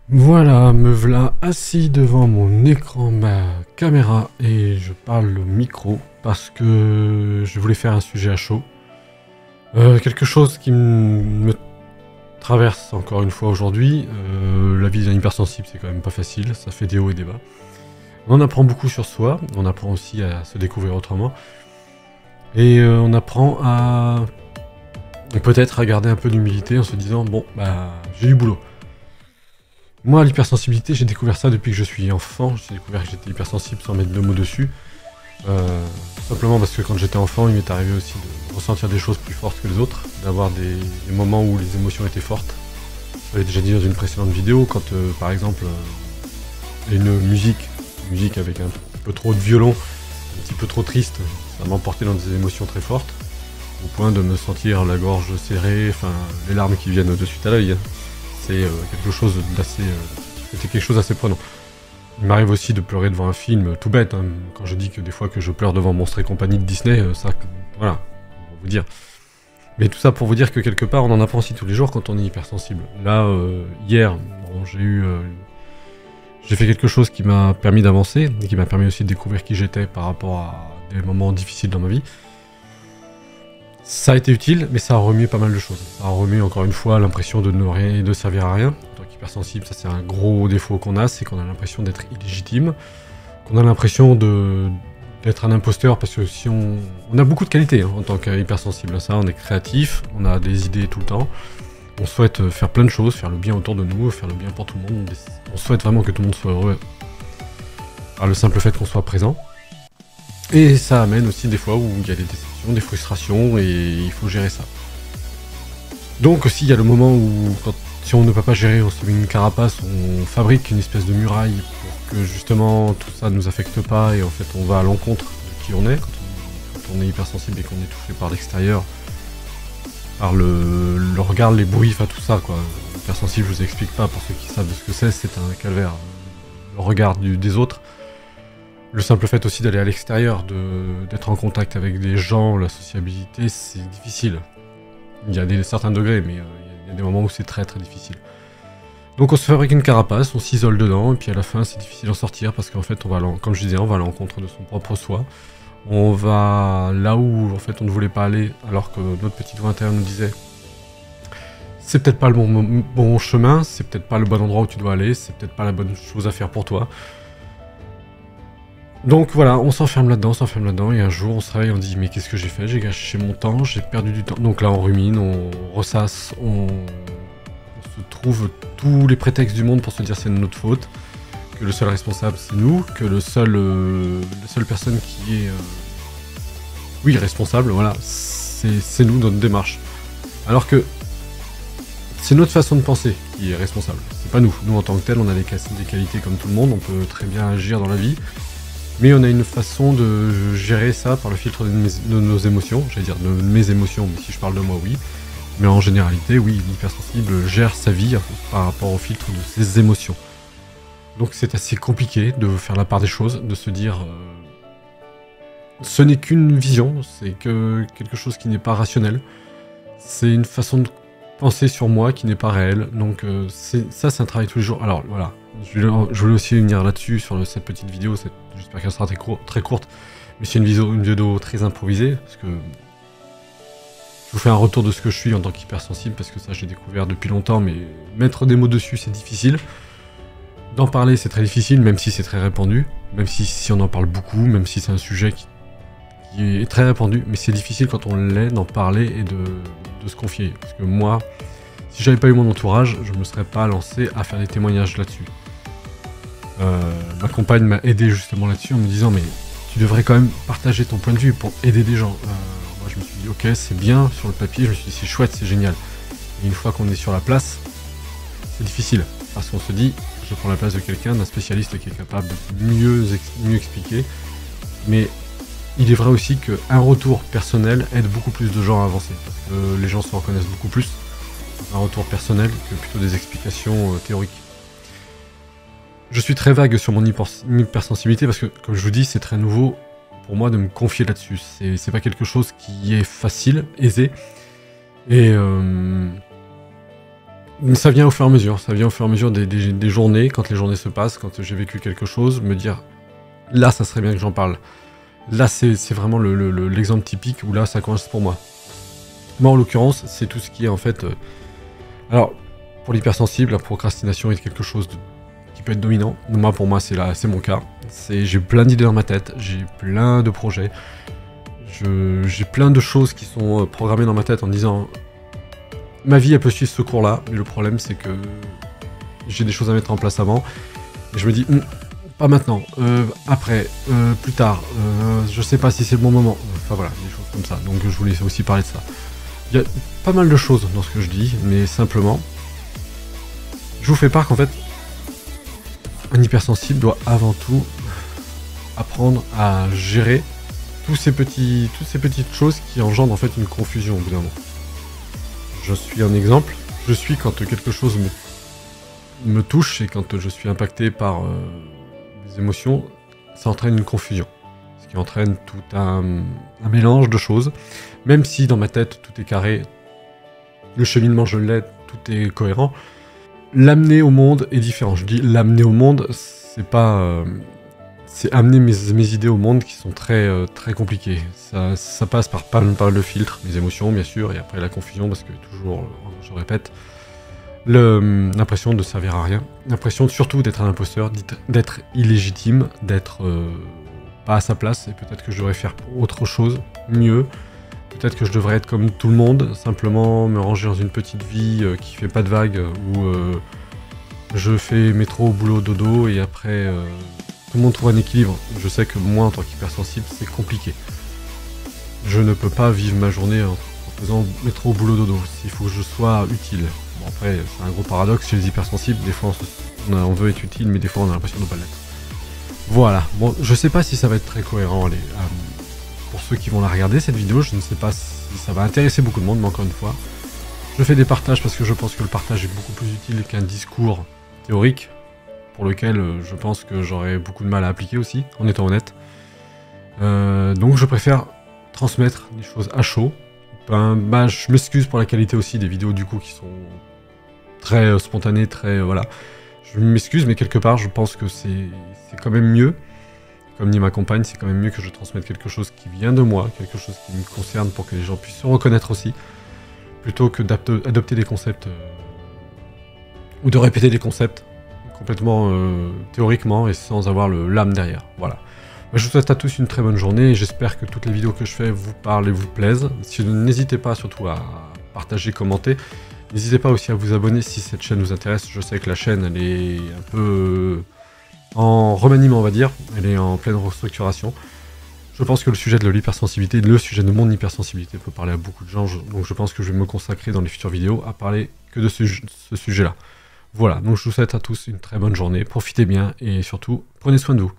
Voilà, me voilà assis devant mon écran, ma caméra, et je parle au micro parce que je voulais faire un sujet à chaud. Quelque chose qui me traverse encore une fois aujourd'hui. La vie d'un hypersensible, c'est quand même pas facile, ça fait des hauts et des bas. On en apprend beaucoup sur soi, on apprend aussi à se découvrir autrement. Et on apprend à peut-être à garder un peu d'humilité en se disant, bon, bah, j'ai du boulot. Moi, l'hypersensibilité, j'ai découvert ça depuis que je suis enfant. J'ai découvert que j'étais hypersensible sans mettre de mots dessus. Simplement parce que quand j'étais enfant, il m'est arrivé aussi de ressentir des choses plus fortes que les autres, d'avoir des moments où les émotions étaient fortes. Je l'avais déjà dit dans une précédente vidéo, quand par exemple, une musique avec un peu trop de violon, un petit peu trop triste, ça m'emportait dans des émotions très fortes, au point de me sentir la gorge serrée, enfin, les larmes qui viennent de suite à l'œil. C'est quelque chose d'assez... c'était quelque chose d'assez prenant. Il m'arrive aussi de pleurer devant un film, tout bête, hein. Quand je dis que des fois que je pleure devant Monstres et compagnie de Disney, ça, voilà, pour vous dire. Mais tout ça pour vous dire que quelque part, on en apprend aussi tous les jours quand on est hypersensible. Là, hier, bon, j'ai fait quelque chose qui m'a permis d'avancer, et qui m'a permis aussi de découvrir qui j'étais par rapport à des moments difficiles dans ma vie. Ça a été utile, mais ça a remué pas mal de choses. Ça a remué encore une fois l'impression de ne rien, de servir à rien. En tant qu'hypersensible, ça c'est un gros défaut qu'on a, c'est qu'on a l'impression d'être illégitime, qu'on a l'impression d'être un imposteur, parce que si on a beaucoup de qualités hein, en tant qu'hypersensible. Ça, on est créatif, on a des idées tout le temps, on souhaite faire plein de choses, faire le bien autour de nous, faire le bien pour tout le monde. On souhaite vraiment que tout le monde soit heureux par le simple fait qu'on soit présent. Et ça amène aussi des fois où il y a des déceptions, des frustrations, et il faut gérer ça. Donc aussi il y a le moment où, si on ne peut pas gérer, on se met une carapace, on fabrique une espèce de muraille pour que justement tout ça ne nous affecte pas, et en fait on va à l'encontre de qui on est, quand on est hypersensible et qu'on est touché par l'extérieur, par le regard, les bruits, enfin tout ça quoi. Hypersensible, je vous explique pas, pour ceux qui savent ce que c'est un calvaire. Le regard des autres. Le simple fait aussi d'aller à l'extérieur, d'être en contact avec des gens, la sociabilité, c'est difficile. Il y a certains degrés, mais il y a des moments où c'est très très difficile. Donc on se fabrique une carapace, on s'isole dedans, et puis à la fin c'est difficile d'en sortir, parce qu'en fait, comme je disais, on va à l'encontre de son propre soi. On va là où en fait on ne voulait pas aller, alors que notre petite voix intérieure nous disait c'est peut-être pas le bon chemin, c'est peut-être pas le bon endroit où tu dois aller, c'est peut-être pas la bonne chose à faire pour toi. Donc voilà, on s'enferme là-dedans, et un jour on se réveille, on dit mais qu'est-ce que j'ai fait? J'ai gâché mon temps, j'ai perdu du temps. Donc là on rumine, on ressasse, on se trouve tous les prétextes du monde pour se dire c'est de notre faute, que le seul responsable c'est nous, que la seule personne qui est oui responsable, voilà, c'est nous, notre démarche. Alors que c'est notre façon de penser qui est responsable, c'est pas nous. Nous en tant que tel, on a des qualités comme tout le monde, on peut très bien agir dans la vie. Mais on a une façon de gérer ça par le filtre de nos émotions, j'allais dire de mes émotions, mais si je parle de moi, oui. Mais en généralité, oui, l'hypersensible gère sa vie par rapport au filtre de ses émotions. Donc c'est assez compliqué de faire la part des choses, de se dire ce n'est qu'une vision, c'est que quelque chose qui n'est pas rationnel. C'est une façon de penser sur moi qui n'est pas réelle. Donc ça, c'est un travail tous les jours. Alors voilà, je voulais aussi venir là-dessus sur cette petite vidéo. J'espère qu'elle sera très courte, mais c'est une vidéo très improvisée, parce que je vous fais un retour de ce que je suis en tant qu'hypersensible, parce que ça j'ai découvert depuis longtemps, mais mettre des mots dessus c'est difficile. D'en parler c'est très difficile, même si c'est très répandu, même si on en parle beaucoup, même si c'est un sujet qui est très répandu, mais c'est difficile quand on l'est d'en parler et de se confier. Parce que moi, si j'avais pas eu mon entourage, je me serais pas lancé à faire des témoignages là-dessus. Ma compagne m'a aidé justement là-dessus en me disant mais tu devrais quand même partager ton point de vue pour aider des gens. Moi je me suis dit ok c'est bien sur le papier, je me suis dit c'est chouette, c'est génial. Et une fois qu'on est sur la place, c'est difficile. Parce qu'on se dit je prends la place de quelqu'un, d'un spécialiste qui est capable de mieux expliquer. Mais il est vrai aussi qu'un retour personnel aide beaucoup plus de gens à avancer. Parce que les gens se reconnaissent beaucoup plus dans un retour personnel que plutôt des explications théoriques. Je suis très vague sur mon hypersensibilité parce que, comme je vous dis, c'est très nouveau pour moi de me confier là-dessus. C'est pas quelque chose qui est facile, aisé. Et Ça vient au fur et à mesure, ça vient au fur et à mesure des journées, quand les journées se passent, quand j'ai vécu quelque chose, me dire, là, ça serait bien que j'en parle. Là, c'est vraiment l'exemple typique où là, ça coince pour moi. Moi, en l'occurrence, c'est tout ce qui est en fait... Alors, pour l'hypersensible, la procrastination est quelque chose qui peut être dominant. Moi, pour moi, c'est mon cas. J'ai plein d'idées dans ma tête, j'ai plein de projets. J'ai plein de choses qui sont programmées dans ma tête en disant... Ma vie, elle peut suivre ce cours-là, mais le problème, c'est que j'ai des choses à mettre en place avant. Et je me dis, pas maintenant, après, plus tard, je sais pas si c'est le bon moment. Enfin voilà, des choses comme ça. Donc je voulais aussi parler de ça. Il y a pas mal de choses dans ce que je dis, mais simplement, je vous fais part qu'en fait, un hypersensible doit avant tout apprendre à gérer toutes ces petites choses qui engendrent en fait une confusion au bout d'un moment. Je suis un exemple. Je suis quand quelque chose me touche et quand je suis impacté par des émotions, ça entraîne une confusion. Ce qui entraîne tout un mélange de choses. Même si dans ma tête tout est carré, le cheminement je l'ai, tout est cohérent, l'amener au monde est différent. Je dis l'amener au monde, c'est pas... c'est amener mes idées au monde qui sont très compliquées. Ça passe par pas mal de filtres, mes émotions bien sûr, et après la confusion parce que toujours, je répète, l'impression de servir à rien, l'impression surtout d'être un imposteur, d'être illégitime, d'être pas à sa place, et peut-être que je devrais faire autre chose, mieux. Peut-être que je devrais être comme tout le monde, simplement me ranger dans une petite vie qui fait pas de vagues, où je fais métro, boulot, dodo, et après... tout le monde trouve un équilibre. Je sais que moi, en tant qu'hypersensible, c'est compliqué. Je ne peux pas vivre ma journée en faisant métro, boulot, dodo. Il faut que je sois utile. Bon, après, c'est un gros paradoxe chez les hypersensibles. Des fois, on veut être utile, mais des fois, on a l'impression de ne pas l'être. Voilà. Bon, je sais pas si ça va être très cohérent. Pour ceux qui vont la regarder, cette vidéo, je ne sais pas si ça va intéresser beaucoup de monde, mais encore une fois, je fais des partages parce que je pense que le partage est beaucoup plus utile qu'un discours théorique, pour lequel je pense que j'aurais beaucoup de mal à appliquer aussi, en étant honnête. Donc je préfère transmettre des choses à chaud. Je m'excuse pour la qualité aussi des vidéos du coup qui sont très spontanées, voilà. Je m'excuse, mais quelque part je pense que c'est quand même mieux. Comme dit ma compagne, c'est quand même mieux que je transmette quelque chose qui vient de moi, quelque chose qui me concerne pour que les gens puissent se reconnaître aussi, plutôt que d'adopter des concepts ou de répéter des concepts complètement théoriquement et sans avoir l'âme derrière. Voilà. Je vous souhaite à tous une très bonne journée et j'espère que toutes les vidéos que je fais vous parlent et vous plaisent. N'hésitez pas surtout à partager, commenter. N'hésitez pas aussi à vous abonner si cette chaîne vous intéresse. Je sais que la chaîne elle est un peu en remaniement on va dire. Elle est en pleine restructuration. Je pense que le sujet de l'hypersensibilité, le sujet de mon hypersensibilité peut parler à beaucoup de gens. Donc je pense que je vais me consacrer dans les futures vidéos à parler que de ce sujet-là. Voilà, donc je vous souhaite à tous une très bonne journée, profitez bien et surtout, prenez soin de vous.